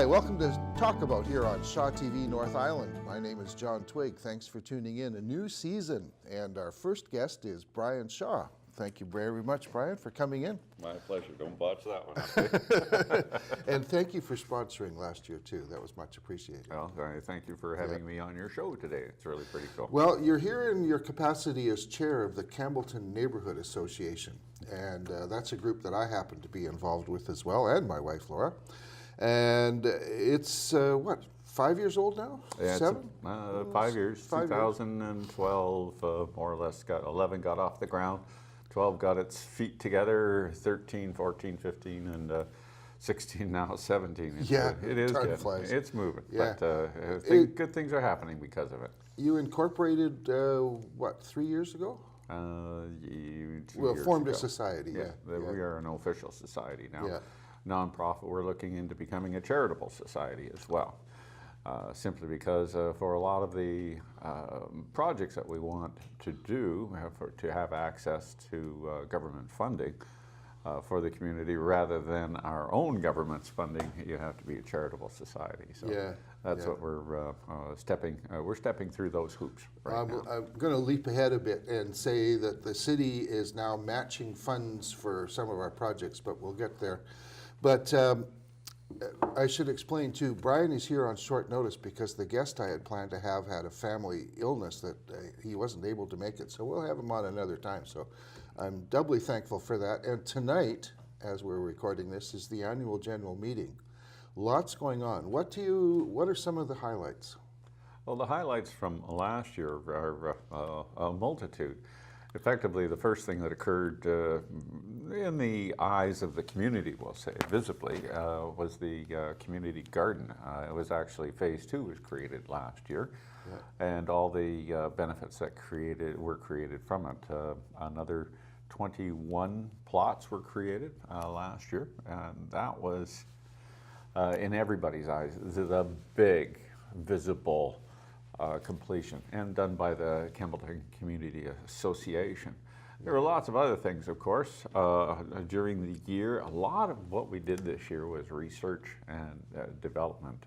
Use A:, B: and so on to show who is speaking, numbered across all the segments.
A: Hi, welcome to Talk About here on ShawTV North Island. My name is John Twigg. Thanks for tuning in. A new season, and our first guest is Brian Shaw. Thank you very much, Brian, for coming in.
B: My pleasure. Don't botch that one.
A: And thank you for sponsoring last year, too. That was much appreciated.
B: Well, thank you for having me on your show today. It's really pretty cool.
A: Well, you're here in your capacity as chair of the Campbellton Neighbourhood Association, and that's a group that I happen to be involved with as well, and my wife, Laura. And it's, what, 5 years old now?
B: Yeah,
A: 7?
B: 5 years. 2012, more or less, 11 got off the ground. 12 got its feet together, 13, 14, 15, and 16 now, 17.
A: Yeah,
B: it is
A: time
B: good.
A: flies.
B: It's moving,
A: Yeah.
B: but good things are happening because of it.
A: You incorporated, what, 3 years ago?
B: 2
A: Well,
B: years
A: formed
B: ago.
A: a society, yeah.
B: We are an official society now.
A: Yeah.
B: Nonprofit, we're looking into becoming a charitable society as well. Simply because for a lot of the projects that we want to do, to have access to government funding for the community rather than our own government's funding, you have to be a charitable society. So that's what we're stepping through those hoops right now.
A: I'm going to leap ahead a bit and say that the city is now matching funds for some of our projects, but we'll get there. But I should explain too, Brian is here on short notice because the guest I had planned to have had a family illness that he wasn't able to make it, so we'll have him on another time. So I'm doubly thankful for that. And tonight, as we're recording this, is the annual general meeting. Lots going on. What are some of the highlights?
B: Well, the highlights from last year are a multitude. Effectively, the first thing that occurred in the eyes of the community, we'll say, visibly, was the community garden. It was actually phase 2 was created last year, and all the benefits that were created from it. Another 21 plots were created last year, and that was, in everybody's eyes, the big, visible completion, and done by the Campbellton Community Association. There were lots of other things, of course, during the year. A lot of what we did this year was research and development.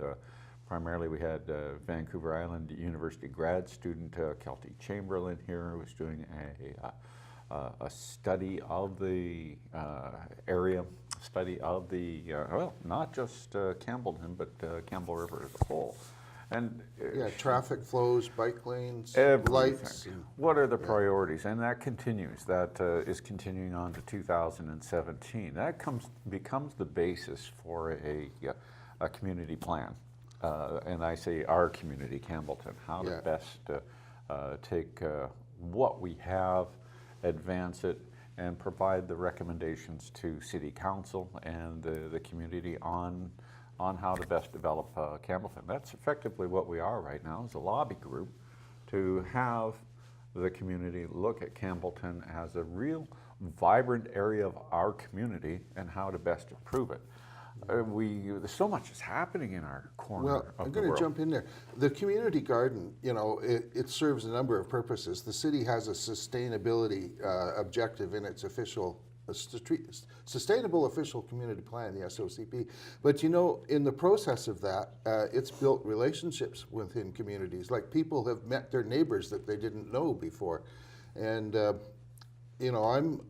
B: Primarily we had Vancouver Island University grad student Kelty Chamberlain here, who was doing a study of the area, study of the, well, not just Campbellton, but Campbell River as a whole. And
A: traffic flows, bike lanes,
B: everything.
A: lights.
B: What are the priorities? And that continues. That is continuing on to 2017. That becomes the basis for a community plan. And I say our community, Campbellton, how to best take what we have, advance it, and provide the recommendations to City Council and the community on how to best develop Campbellton. That's effectively what we are right now, is a lobby group to have the community look at Campbellton as a real vibrant area of our community and how to best improve it. There's so much is happening in our corner
A: Well,
B: of the world.
A: I'm going to jump in there. The community garden, it serves a number of purposes. The city has a sustainability objective in its official Sustainable Official Community Plan, the SOCP. But in the process of that, it's built relationships within communities. Like, people have met their neighbors that they didn't know before. And, I'm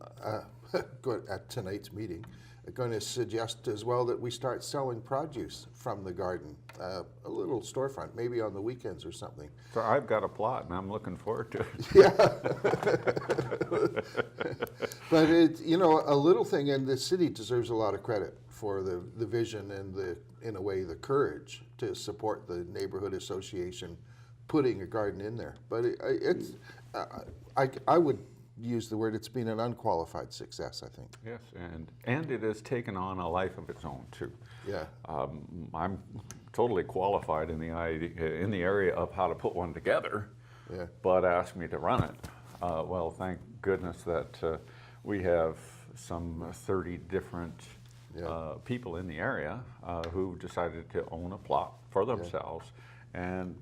A: at tonight's meeting going to suggest as well that we start selling produce from the garden, a little storefront, maybe on the weekends or something.
B: So I've got a plot, and I'm looking forward to it.
A: Yeah. But a little thing, and the city deserves a lot of credit for the vision and in a way, the courage to support the neighborhood association putting a garden in there. But I would use the word, it's been an unqualified success, I think.
B: Yes, and it has taken on a life of its own too.
A: Yeah.
B: I'm totally qualified in the area of how to put one together, but ask me to run it. Well, thank goodness that we have some 30 different people in the area who decided to own a plot for themselves and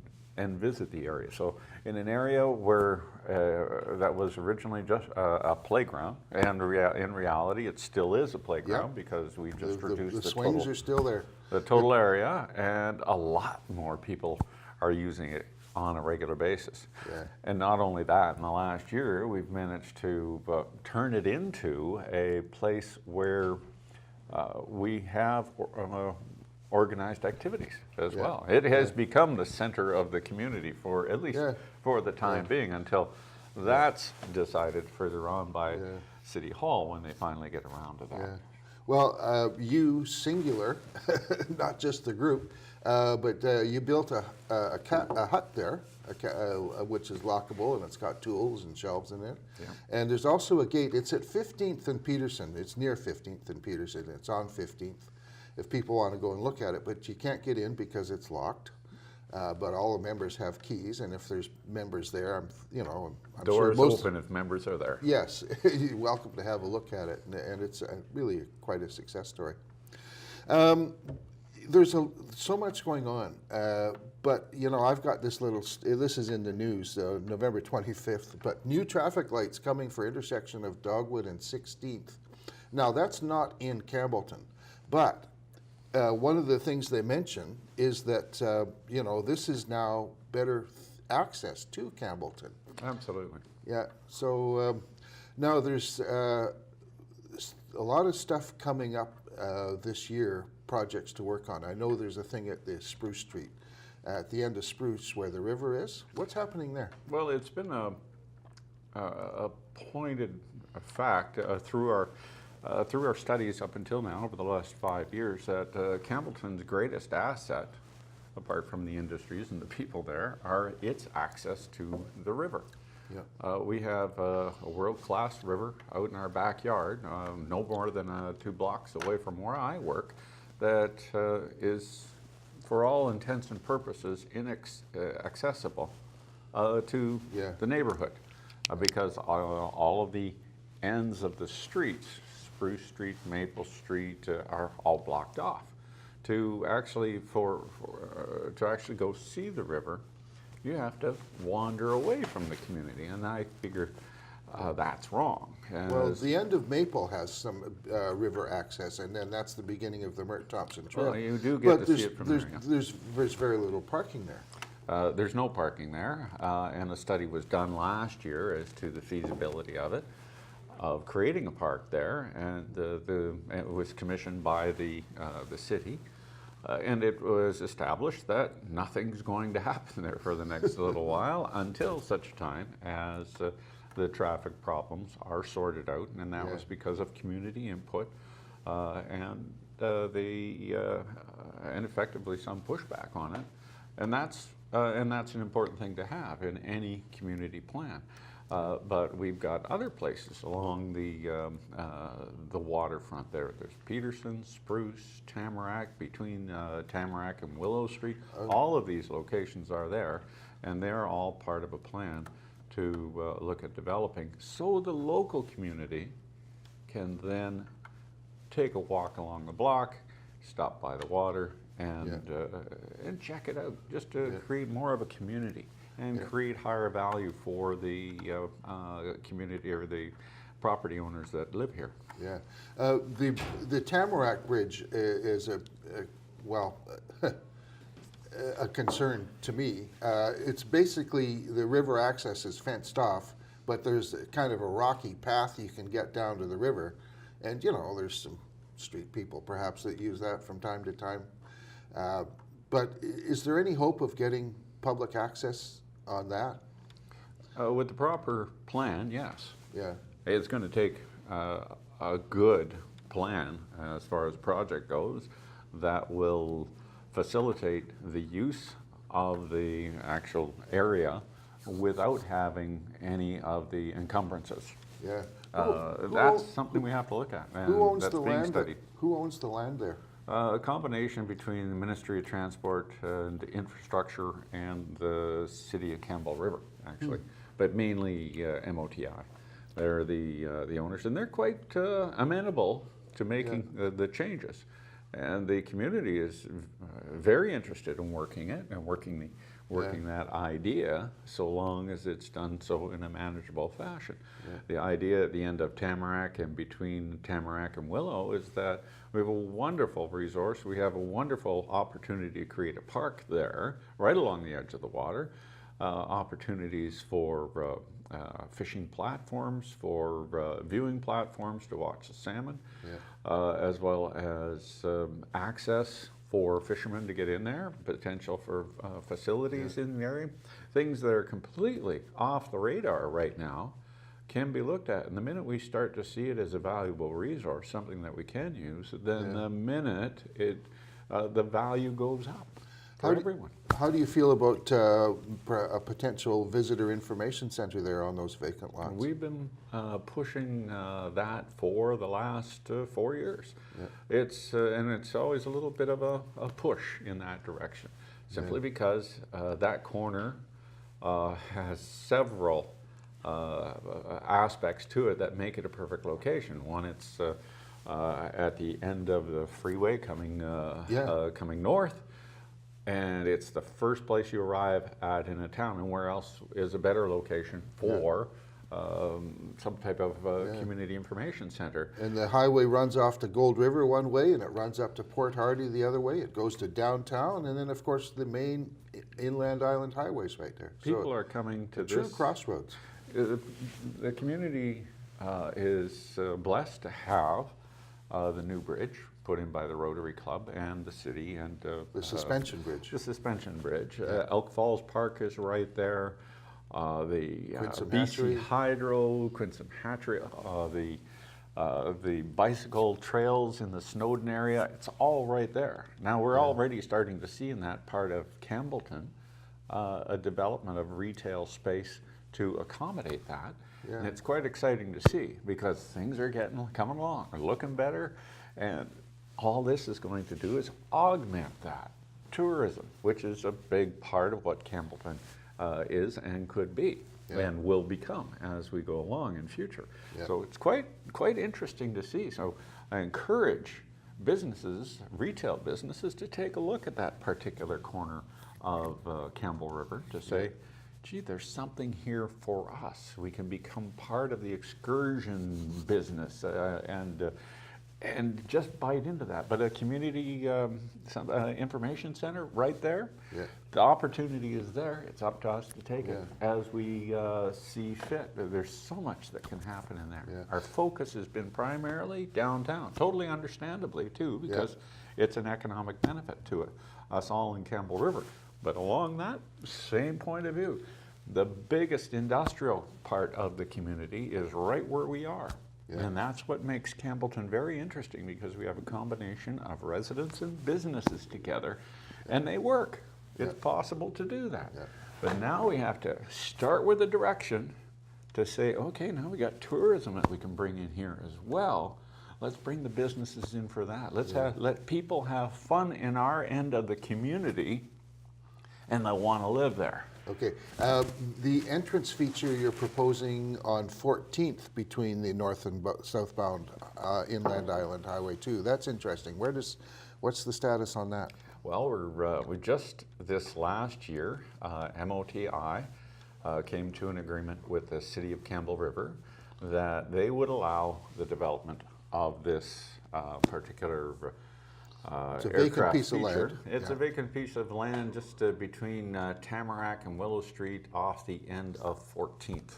B: visit the area. So in an area where that was originally just a playground, and in reality it still is a playground because we just reduced
A: the swings are still there.
B: the total area, and a lot more people are using it on a regular basis.
A: Yeah.
B: And not only that, in the last year, we've managed to turn it into a place where we have organized activities as well. It has become the center of the community for at least for the time being, until that's decided further on by City Hall when they finally get around to that.
A: Yeah. Well, you singular, not just the group, but you built a hut there, which is lockable, and it's got tools and shelves in it.
B: Yeah.
A: And there's also a gate. It's at 15th and Peterson. It's near 15th and Peterson. It's on 15th if people want to go and look at it. But you can't get in because it's locked. But all the members have keys, and if there's members there, I'm
B: Doors
A: sure
B: open if members are there.
A: Yes, you're welcome to have a look at it, and it's really quite a success story. There's so much going on, but I've got this this is in the news, November 25th, but new traffic lights coming for intersection of Dogwood and 16th. Now, that's not in Campbellton, but one of the things they mention is that, this is now better access to Campbellton.
B: Absolutely.
A: Yeah, so now there's a lot of stuff coming up this year, projects to work on. I know there's a thing at the Spruce Street, at the end of Spruce where the river is. What's happening there?
B: Well, it's been a pointed fact through our studies up until now, over the last 5 years, that Campbellton's greatest asset, apart from the industries and the people there, are its access to the river.
A: Yeah.
B: We have a world-class river out in our backyard, no more than 2 blocks away from where I work, that is, for all intents and purposes, inaccessible to the neighborhood, because all of the ends of the streets, Spruce Street, Maple Street, are all blocked off. To actually to actually go see the river, you have to wander away from the community, and I figure that's wrong.
A: Well, the end of Maple has some river access, and then that's the beginning of the Mert Thompson Trail.
B: Well, you do get to see it from there.
A: There's very little parking there.
B: There's no parking there, and a study was done last year as to the feasibility of creating a park there, and it was commissioned by the city. And it was established that nothing's going to happen there for the next little while until such time as the traffic problems are sorted out, and that was because of community input and effectively some pushback on it, and that's an important thing to have in any community plan. But we've got other places along the waterfront there. There's Peterson, Spruce, Tamarack, between Tamarack and Willow Street. All of these locations are there, and they're all part of a plan to look at developing, so the local community can then take a walk along the block, stop by the water, and check it out, just to create more of a community and create higher value for the community or the property owners that live here.
A: Yeah, the Tamarack Bridge is a concern to me. It's basically the river access is fenced off, but there's kind of a rocky path you can get down to the river, and there's some street people perhaps that use that from time to time. But is there any hope of getting public access on that?
B: With the proper plan, yes.
A: Yeah.
B: It's going to take a good plan as far as the project goes that will facilitate the use of the actual area without having any of the encumbrances.
A: Yeah.
B: That's something we have to look at, and
A: who owns
B: that's
A: the
B: being
A: land?
B: studied.
A: Who owns the land there?
B: A combination between the Ministry of Transport and Infrastructure and the City of Campbell River, actually, but mainly MOTI. They're the owners, and they're quite amenable to making the changes. And the community is very interested in working it and working that idea, so long as it's done so in a manageable fashion. Yeah. The idea at the end of Tamarack and between Tamarack and Willow is that we have a wonderful resource. We have a wonderful opportunity to create a park there, right along the edge of the water. Opportunities for fishing platforms, for viewing platforms to watch the salmon, as well as access for fishermen to get in there, potential for facilities in the area. Things that are completely off the radar right now can be looked at. And the minute we start to see it as a valuable resource, something that we can use, then the minute the value goes up for everyone.
A: How do you feel about a potential visitor information center there on those vacant lots?
B: We've been pushing that for the last 4 years. It's and it's always a little bit of a push in that direction, simply because that corner has several aspects to it that make it a perfect location. One, it's at the end of the freeway coming north. And it's the first place you arrive at in a town, and where else is a better location for some type of community information center.
A: And the highway runs off to Gold River one way, and it runs up to Port Hardy the other way. It goes to downtown, and then of course the main Inland Island highway's right there.
B: People are coming to
A: true
B: this
A: crossroads.
B: The community is blessed to have the new bridge put in by the Rotary Club and the city, and
A: the suspension bridge.
B: The suspension bridge. Elk Falls Park is right there. The BC Hydro, Quinsam Hatchery, the bicycle trails in the Snowden area. It's all right there. Now we're already starting to see in that part of Campbellton a development of retail space to accommodate that. And it's quite exciting to see, because things are coming along, are looking better, and all this is going to do is augment that. Tourism, which is a big part of what Campbellton is and could be and will become as we go along in future. So it's quite interesting to see. So I encourage businesses, retail businesses, to take a look at that particular corner of Campbell River to say, gee, there's something here for us. We can become part of the excursion business and just bite into that. But a community information center right there, the opportunity is there. It's up to us to take it as we see fit. There's so much that can happen in there. Our focus has been primarily downtown, totally understandably too, because it's an economic benefit to us all in Campbell River. But along that same point of view, the biggest industrial part of the community is right where we are. And that's what makes Campbellton very interesting, because we have a combination of residents and businesses together, and they work. It's possible to do that. But now we have to start with a direction to say, okay, now we got tourism that we can bring in here as well. Let's bring the businesses in for that. Let's let people have fun in our end of the community, and they want to live there.
A: Okay, the entrance feature you're proposing on 14th between the north and southbound Inland Island Highway 2, that's interesting. What's the status on that?
B: Well, we just this last year, MOTI came to an agreement with the city of Campbell River that they would allow the development of this particular
A: it's a vacant piece of land.
B: It's a vacant piece of land just between Tamarack and Willow Street off the end of 14th.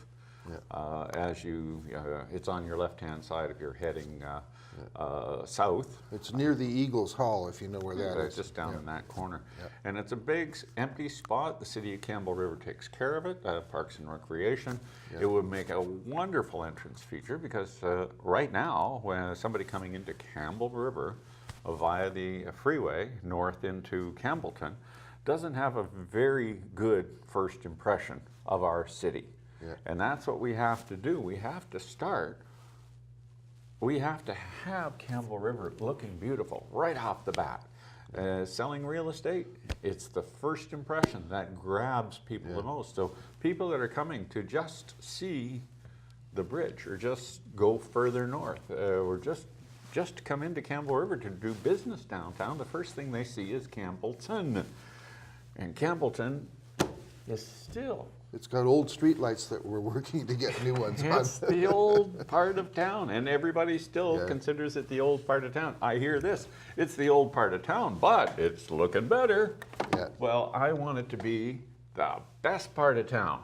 B: As you, it's on your left-hand side if you're heading south.
A: It's near the Eagles Hall, if you know where that is.
B: Just down in that corner. And it's a big empty spot. The city of Campbell River takes care of it, Parks and Recreation. It would make a wonderful entrance feature, because right now, when somebody coming into Campbell River via the freeway north into Campbellton doesn't have a very good first impression of our city. And that's what we have to do. We have to have Campbell River looking beautiful right off the bat. Selling real estate, it's the first impression that grabs people the most. So people that are coming to just see the bridge, or just go further north, or just just to come into Campbell River to do business downtown, the first thing they see is Campbellton. And Campbellton is still...
A: It's got old streetlights that we're working to get new ones on.
B: It's the old part of town, and everybody still
A: Yeah.
B: considers it the old part of town. I hear this, it's the old part of town, but it's looking better.
A: Yeah.
B: Well, I want it to be the best part of town.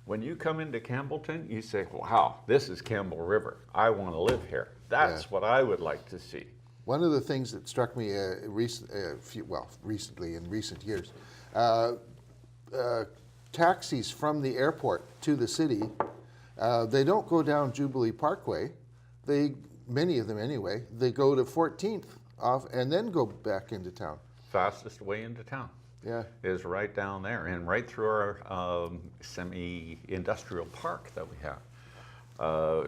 B: When you come into Campbellton, you say, wow, this is Campbell River. I want to live here. That's
A: Yeah.
B: what I would like to see.
A: One of the things that struck me recently in recent years, taxis from the airport to the city, they don't go down Jubilee Parkway. Many of them anyway, they go to 14th off and then go back into town.
B: Fastest way into town.
A: Yeah.
B: Is right down there and right through our semi-industrial park that we have.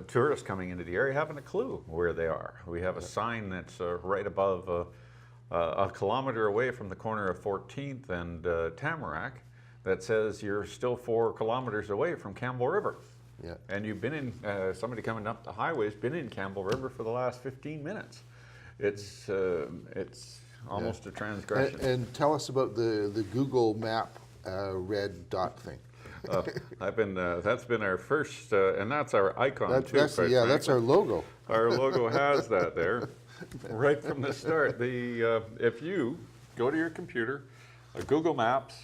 B: Tourists coming into the area haven't a clue where they are. We have a sign that's right above a kilometer away from the corner of 14th and Tamarack that says you're still 4 kilometers away from Campbell River.
A: Yeah.
B: And you've been in, somebody coming up the highway has been in Campbell River for the last 15 minutes. It's almost a transgression.
A: And tell us about the Google Map red dot thing.
B: That's been our first, and that's our icon too.
A: That's our logo.
B: Our logo has that there, right from the start. If you go to your computer, Google Maps,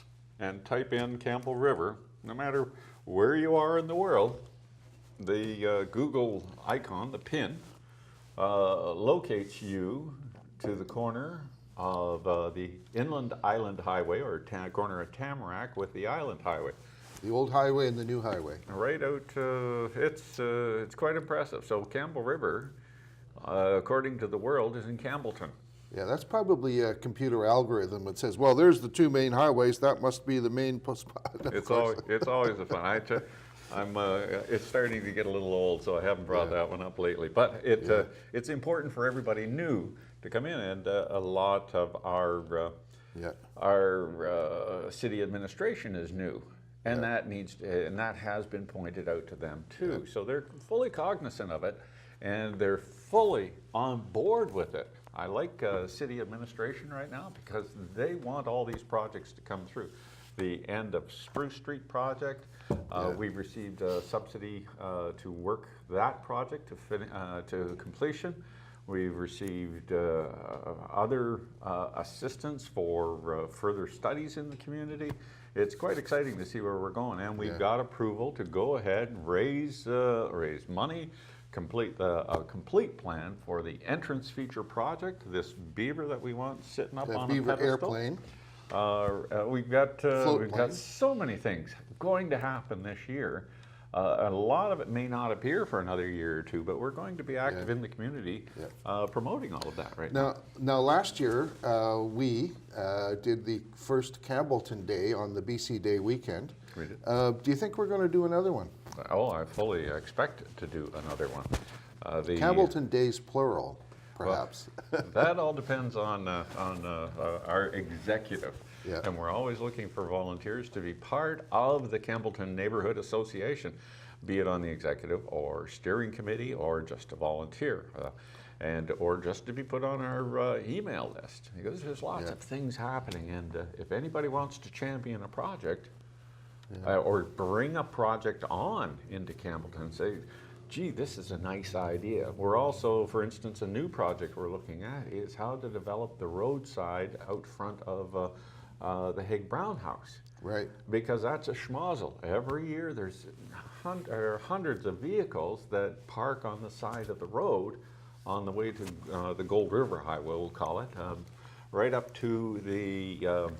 B: and type in Campbell River, no matter where you are in the world, the Google icon, the pin, locates you to the corner of the Inland Island Highway, or corner of Tamarack with the Island Highway.
A: The old highway and the new highway.
B: Right out, it's quite impressive. So Campbell River, according to the world, is in Campbellton.
A: Yeah, that's probably a computer algorithm that says, well, there's the 2 main highways, that must be the main spot.
B: It's always a fun. It's starting to get a little old, so I haven't brought that one up lately. But it's important for everybody new to come in, and a lot of our city administration is new, and that has been pointed out to them too.
A: Yeah.
B: So they're fully cognizant of it, and they're fully on board with it. I like city administration right now because they want all these projects to come through. The end of Spruce Street project, we've received a subsidy to work that project to completion. We've received other assistance for further studies in the community. It's quite exciting to see where we're going, and we've got approval to go ahead and raise money, complete a complete plan for the entrance feature project, this beaver that we want sitting up on a pedestal.
A: Airplane.
B: We've got so many things going to happen this year. A lot of it may not appear for another year or two, but we're going to be active in the community promoting all of that right now.
A: Now last year, we did the first Campbellton Day on the BC Day weekend.
B: We did.
A: Do you think we're going to do another one?
B: Oh, I fully expect to do another one.
A: Campbellton Days plural, perhaps.
B: Well, that all depends on our executive.
A: Yeah.
B: And we're always looking for volunteers to be part of the Campbellton Neighbourhood Association, be it on the executive or steering committee or just a volunteer, or just to be put on our email list, because there's lots of things happening. And if anybody wants to champion a project or bring a project on into Campbellton and say, gee, this is a nice idea. We're also, for instance, a new project we're looking at is how to develop the roadside out front of the Haig Brown House.
A: Right.
B: Because that's a schmozzle. Every year there's hundreds of vehicles that park on the side of the road on the way to the Gold River Highway, we'll call it, right up to the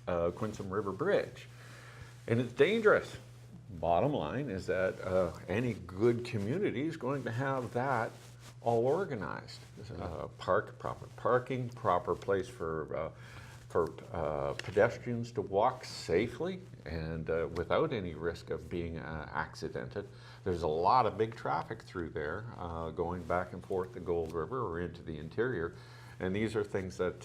B: Quinsam River Bridge. And it's dangerous. Bottom line is that any good community is going to have that all organized. Proper parking, proper place for pedestrians to walk safely and without any risk of being accidented. There's a lot of big traffic through there going back and forth the Gold River or into the interior. And these are things that,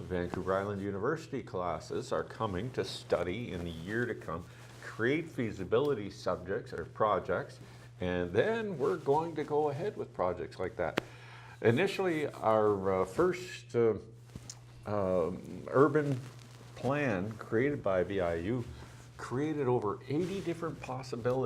B: Vancouver Island University classes are coming to study in the year to come, create feasibility subjects or projects, and then we're going to go ahead with projects like that. Initially, our first urban plan created by BIU created over 80 different possible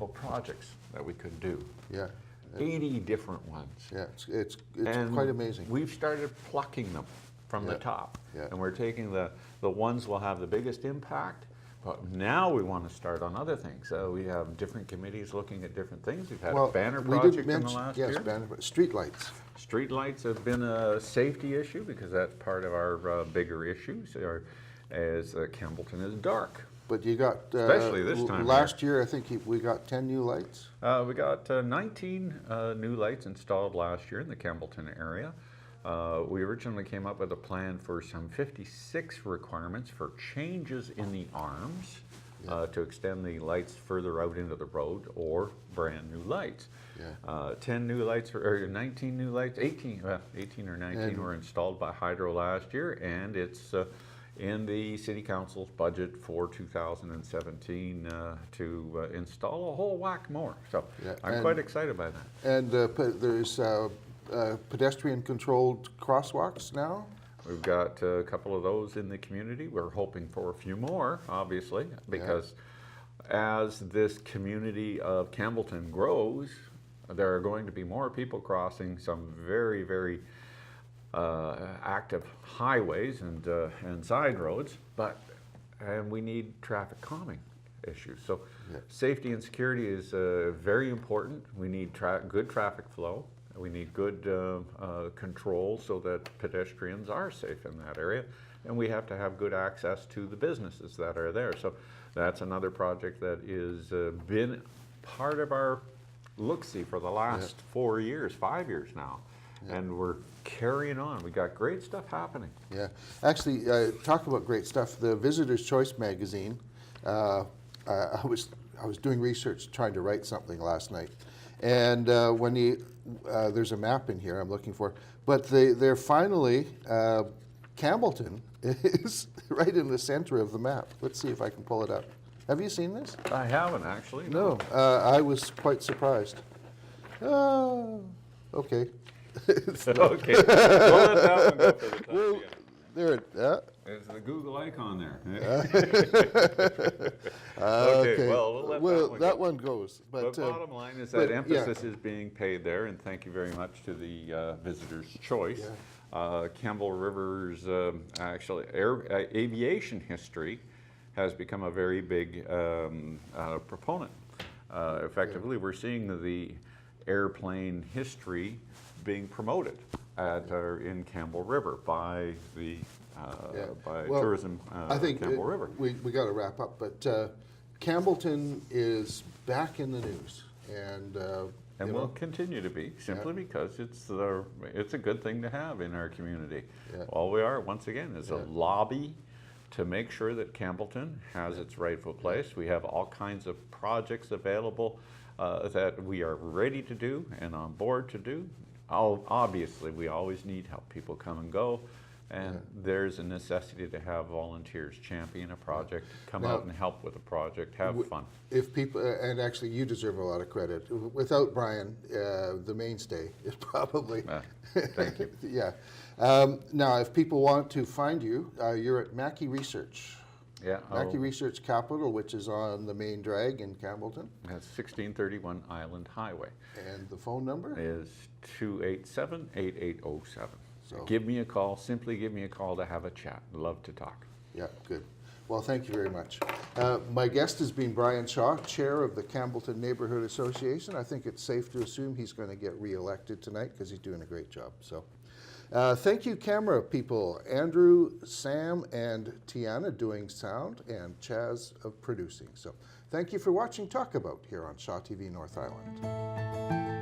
B: projects that we could do.
A: Yeah.
B: 80 different ones.
A: Yeah, it's
B: And
A: quite amazing.
B: We've started plucking them from the top.
A: Yeah.
B: And we're taking the ones will have the biggest impact, but now we want to start on other things. We have different committees looking at different things. We've had a banner
A: we
B: project
A: didn't
B: in the
A: mention-
B: last
A: yes,
B: year.
A: banner, street lights.
B: Street lights have been a safety issue because that's part of our bigger issues, as Campbellton is dark.
A: But you got,
B: Especially this time of
A: last year, I think we got 10 new lights.
B: We got 19 new lights installed last year in the Campbellton area. We originally came up with a plan for some 56 requirements for changes in the arms to extend the lights further out into the road or brand new lights.
A: Yeah.
B: 10 new lights, or 19 new lights, 18 or 19 were installed by Hydro last year, and it's in the City Council's budget for 2017 to install a whole whack more. So I'm quite excited by that.
A: And there's pedestrian-controlled crosswalks now?
B: We've got a couple of those in the community. We're hoping for a few more, obviously, because as this community of Campbellton grows, there are going to be more people crossing some very, very active highways and side roads, and we need traffic calming issues. So safety and security is very important. We need good traffic flow. We need good control so that pedestrians are safe in that area, and we have to have good access to the businesses that are there. So that's another project that is been part of our look-see for the last 4 years, 5 years now. And we're carrying on. We got great stuff happening.
A: Yeah, actually, talk about great stuff. The Visitor's Choice magazine. I was doing research, trying to write something last night, and when there's a map in here I'm looking for, but they're finally Campbellton is right in the center of the map. Let's see if I can pull it up. Have you seen this?
B: I haven't actually.
A: No, I was quite surprised. Okay.
B: Okay, we'll let that one go for the time being.
A: There,
B: There's the Google icon there.
A: okay.
B: Well, we'll let that one go.
A: goes.
B: But bottom line is that emphasis is being paid there, and thank you very much to the Visitor's Choice. Campbell River's actually aviation history has become a very big proponent. Effectively, we're seeing the airplane history being promoted in Campbell River by the tourism
A: I think
B: Campbell River.
A: We got to wrap up, but Campbellton is back in the news, and
B: will continue to be, simply because it's a good thing to have in our community. All we are, once again, is a lobby to make sure that Campbellton has its rightful place. We have all kinds of projects available that we are ready to do and on board to do. Obviously, we always need help. People come and go, and there's a necessity to have volunteers champion a project, come out and help with a project, have fun.
A: If people, and actually you deserve a lot of credit. Without Brian, the mainstay is probably.
B: Thank you.
A: Now, if people want to find you, you're at Mackey Research.
B: Yeah.
A: Mackey Research Capital, which is on the main drag in Campbellton.
B: That's 1631 Island Highway.
A: And the phone number?
B: Is 287-8807.
A: So
B: give me a call. Simply give me a call to have a chat. Love to talk.
A: Yeah, good. Well, thank you very much. My guest has been Brian Shaw, Chair of the Campbellton Neighbourhood Association. I think it's safe to assume he's going to get re-elected tonight because he's doing a great job. So, thank you, camera people. Andrew, Sam, and Tiana doing sound, and Chaz of producing. So, thank you for watching Talk About here on ShawTV North Island.